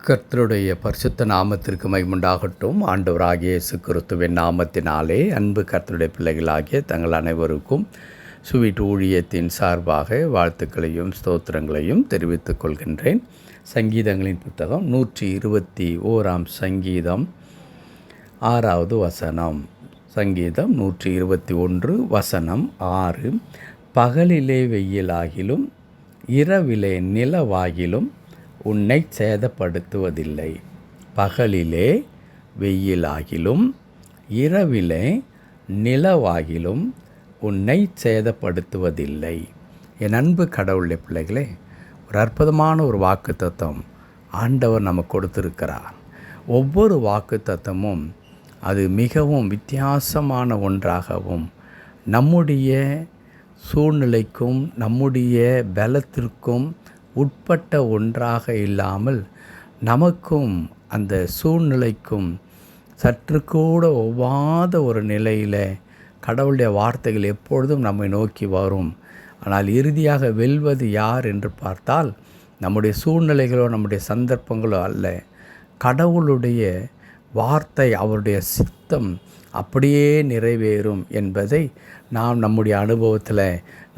கர்த்தருடைய பரிசுத்த நாமத்திற்கு மகிமுண்டாகட்டும். ஆண்டவராகிய இயேசு கிறிஸ்துவின் நாமத்தினாலே அன்பு கர்த்தருடைய பிள்ளைகளாகிய தங்கள் அனைவருக்கும் சுவீட் ஊழியத்தின் சார்பாக வாழ்த்துக்களையும் ஸ்தோத்திரங்களையும் தெரிவித்துக் கொள்கின்றேன். சங்கீதங்களின் புத்தகம் 121 சங்கீதம் 6வது வசனம். சங்கீதம் 121 வசனம் 6. பகலிலே வெயிலாகிலும் இரவிலே நிலவாகிலும் உன்னை சேதப்படுத்துவதில்லை. பகலிலே வெயிலாகிலும் இரவிலே நிலவாகிலும் உன்னை சேதப்படுத்துவதில்லை. என் அன்பு கடவுளுடைய பிள்ளைகளே, ஒரு அற்புதமான ஒரு வாக்குத்தத்தம் ஆண்டவர் நமக்கு கொடுத்திருக்கிறார். ஒவ்வொரு வாக்குத்தத்தமும் அது மிகவும் வித்தியாசமான ஒன்றாகவும் நம்முடைய சூழ்நிலைக்கும் நம்முடைய பலத்திற்கும் உட்பட்ட ஒன்றாக இல்லாமல் நமக்கும் அந்த சூழ்நிலைக்கும் சற்று கூட ஒவ்வாத ஒரு நிலையில் கடவுளுடைய வார்த்தைகள் எப்பொழுதும் நம்மை நோக்கி வரும். ஆனால் இறுதியாக வெல்வது யார் என்று பார்த்தால் நம்முடைய சூழ்நிலைகளோ நம்முடைய சந்தர்ப்பங்களோ அல்ல. கடவுளுடைய வார்த்தை, அவருடைய சித்தம் அப்படியே நிறைவேறும் என்பதை நாம் நம்முடைய அனுபவத்தில்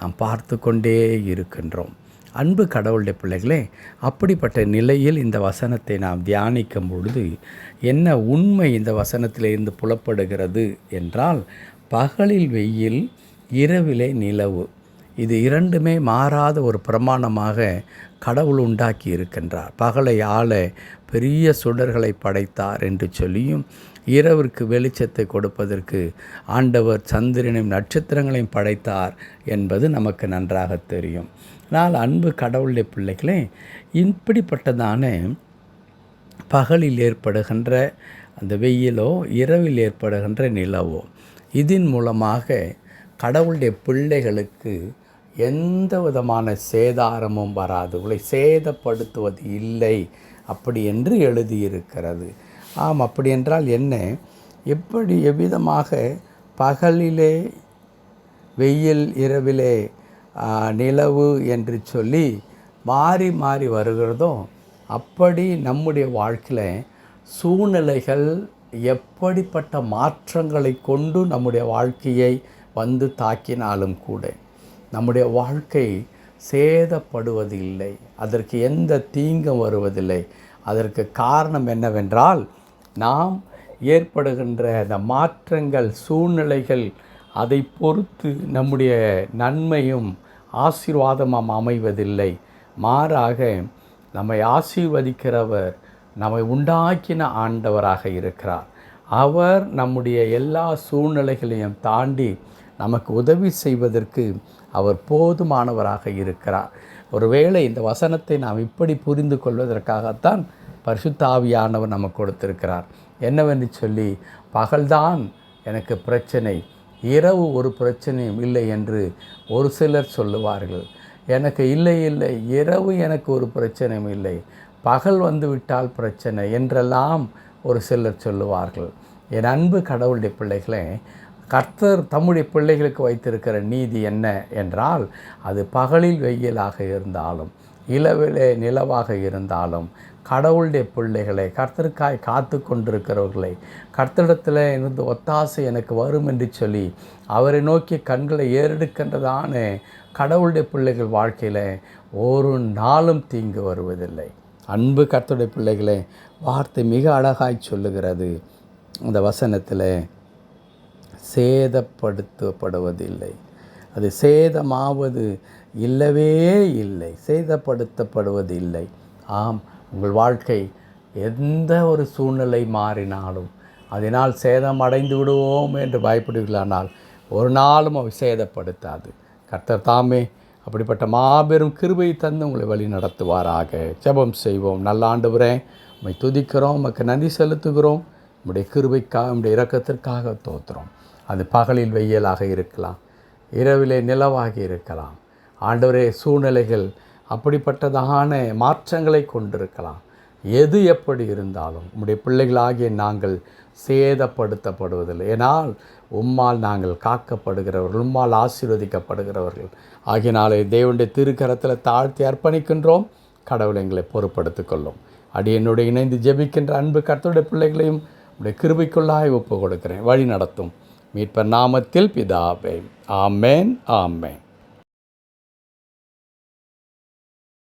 நாம் பார்த்து கொண்டே இருக்கின்றோம். அன்பு கடவுளுடைய பிள்ளைகளே, அப்படிப்பட்ட நிலையில் இந்த வசனத்தை நாம் தியானிக்கும் பொழுது என்ன உண்மை இந்த வசனத்திலிருந்து புலப்படுகிறது என்றால், பகலில் வெயில் இரவிலே நிலவு, இது இரண்டுமே மாறாத ஒரு பிரமாணமாக கடவுள் உண்டாக்கி இருக்கின்றார். பகலை ஆள பெரிய சுடர்களை படைத்தார் என்று சொல்லியும், இரவிற்கு வெளிச்சத்தை கொடுப்பதற்கு ஆண்டவர் சந்திரனையும் நட்சத்திரங்களையும் படைத்தார் என்பது நமக்கு நன்றாக தெரியும். ஆனால் அன்பு கடவுளுடைய பிள்ளைகளே, இப்படிப்பட்டதான பகலில் ஏற்படுகின்ற அந்த வெயிலோ இரவில் ஏற்படுகின்ற நிலவோ, இதன் மூலமாக கடவுளுடைய பிள்ளைகளுக்கு எந்த விதமான சேதாரமும் வராது, உங்களை சேதப்படுத்துவது இல்லை அப்படி என்று எழுதியிருக்கிறது. ஆம், அப்படி என்றால் என்ன? எப்படி எவ்விதமாக பகலிலே வெயில் இரவிலே நிலவு என்று சொல்லி மாறி மாறி வருகிறதோ, அப்படி நம்முடைய வாழ்க்கையில் சூழ்நிலைகள் எப்படிப்பட்ட மாற்றங்களை கொண்டு நம்முடைய வாழ்க்கையை வந்து தாக்கினாலும் கூட நம்முடைய வாழ்க்கை சேதப்படுவதில்லை, அதற்கு எந்த தீங்கும் வருவதில்லை. அதற்கு காரணம் என்னவென்றால், நாம் ஏற்படுகின்ற அந்த மாற்றங்கள் சூழ்நிலைகள் அதை பொறுத்து நம்முடைய நன்மையும் ஆசீர்வாதமும் அமைவதில்லை. மாறாக நம்மை ஆசீர்வதிக்கிறவர் நம்மை உண்டாக்கின ஆண்டவராக இருக்கிறார். அவர் நம்முடைய எல்லா சூழ்நிலைகளையும் தாண்டி நமக்கு உதவி செய்வதற்கு அவர் போதுமானவராக இருக்கிறார். ஒருவேளை இந்த வசனத்தை நாம் இப்படி புரிந்து கொள்வதற்காகத்தான் பரிசுத்த ஆவியானவர் நமக்கு கொடுத்திருக்கிறார். என்னவென்று சொல்லி, பகல்தான் எனக்கு பிரச்சனை, இரவு ஒரு பிரச்சனையும் இல்லை என்று ஒரு சிலர் சொல்லுவார்கள். எனக்கு இல்லை இரவு எனக்கு ஒரு பிரச்சனையும் இல்லை, பகல் வந்து விட்டால் பிரச்சனை என்றெல்லாம் ஒரு சிலர் சொல்லுவார்கள். என் அன்பு கடவுளுடைய பிள்ளைகளே, கர்த்தர் தம்முடைய பிள்ளைகளுக்கு வைத்திருக்கிற நீதி என்ன என்றால், அது பகலில் வெயிலாக இருந்தாலும் இரவிலே நிலவாக இருந்தாலும் கடவுளுடைய பிள்ளைகளை, கர்த்தருக்காய் காத்து கொண்டிருக்கிறவர்களை, கர்த்தரிடத்தில் இருந்து ஒத்தாசை எனக்கு வரும் என்று சொல்லி அவரை நோக்கி கண்களை ஏறெடுக்கின்றதான கடவுளுடைய பிள்ளைகள் வாழ்க்கையில் ஒரு நாளும் தீங்கு வருவதில்லை. அன்பு கர்த்தருடைய பிள்ளைகளை, வார்த்தை மிக அழகாய் சொல்லுகிறது. அந்த வசனத்தில் சேதப்படுத்தப்படுவதில்லை, அது சேதமாவது இல்லவே இல்லை, சேதப்படுத்தப்படுவது இல்லை. ஆம், உங்கள் வாழ்க்கை எந்த ஒரு சூழ்நிலை மாறினாலும் அதனால் சேதம் அடைந்து விடுவோம் என்று பயப்படுவீர்களானால் ஒரு நாளும் அவை சேதப்படுத்தாது. கர்த்தர் தாமே அப்படிப்பட்ட மாபெரும் கிருபை தந்து உங்களை வழி நடத்துவாராக. ஜெபம் செய்வோம். நல்ல ஆண்டவரே, உம்மை துதிக்கிறோம், உமக்கு நன்றி செலுத்துகிறோம். உம்முடைய கிருபைக்காக, உம்முடைய இரக்கத்திற்காக தோத்துறோம். அது பகலில் வெயிலாக இருக்கலாம், இரவிலே நிலவாகி இருக்கலாம். ஆண்டவரே, சூழ்நிலைகள் அப்படிப்பட்டதான மாற்றங்களை கொண்டிருக்கலாம். எது எப்படி இருந்தாலும் உம்முடைய பிள்ளைகளாகிய நாங்கள் சேதப்படுத்தப்படுவதில்லை. ஏனால் உம்மால் நாங்கள் காக்கப்படுகிறவர்கள், உம்மால் ஆசீர்வதிக்கப்படுகிறவர்கள் ஆகியனாலே தேவனுடைய திருக்கரத்தில் தாழ்த்தி அர்ப்பணிக்கின்றோம். கடவுள் எங்களை பொறுப்படுத்திக் கொள்ளும். அடியனோடு இணைந்து ஜெபிக்கின்ற அன்பு கர்த்தருடைய பிள்ளைகளையும் உடைய கிருபைக்குள்ளாய் ஒப்பு கொடுக்கிறேன். வழி நடத்தும் மீட்பர் நாமத்தில் பிதாவே. ஆமேன், ஆமேன்.